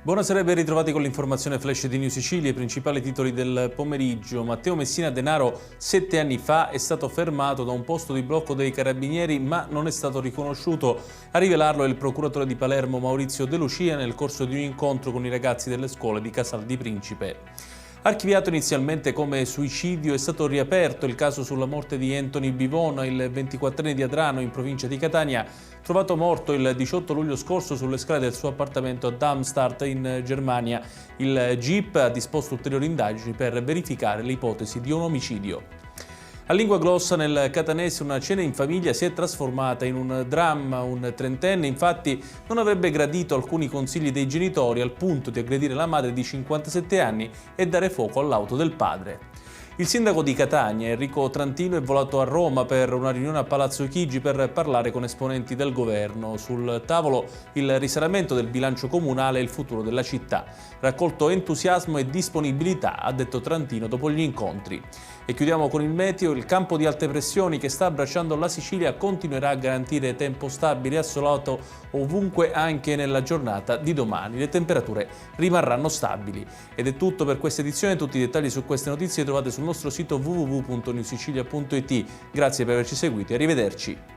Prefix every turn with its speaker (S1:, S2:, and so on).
S1: Buonasera e ben ritrovati con l'informazione flash di New Sicilia, i principali titoli del pomeriggio. Matteo Messina Denaro 7 anni fa è stato fermato da un posto di blocco dei carabinieri ma non è stato riconosciuto. A rivelarlo è il procuratore di Palermo Maurizio De Lucia nel corso di un incontro con i ragazzi delle scuole di Casal di Principe. Archiviato inizialmente come suicidio, è stato riaperto il caso sulla morte di Anthony Bivona, il 24enne di Adrano in provincia di Catania, trovato morto il 18 luglio scorso sulle scale del suo appartamento a Darmstadt in Germania. Il GIP ha disposto ulteriori indagini per verificare l'ipotesi di un omicidio. A Lingua Glossa nel catanese una cena in famiglia si è trasformata in un dramma. Un trentenne infatti non avrebbe gradito alcuni consigli dei genitori al punto di aggredire la madre di 57 anni e dare fuoco all'auto del padre. Il sindaco di Catania, Enrico Trantino, è volato a Roma per una riunione a Palazzo Chigi per parlare con esponenti del governo. Sul tavolo il risanamento del bilancio comunale e il futuro della città. Raccolto entusiasmo e disponibilità, ha detto Trantino dopo gli incontri. E chiudiamo con il meteo. Il campo di alte pressioni che sta abbracciando la Sicilia continuerà a garantire tempo stabile e assolato ovunque anche nella giornata di domani. Le temperature rimarranno stabili. Ed è tutto per questa edizione. Tutti i dettagli su queste notizie trovate sul nostro sito www.newsicilia.it. Grazie per averci seguiti e arrivederci.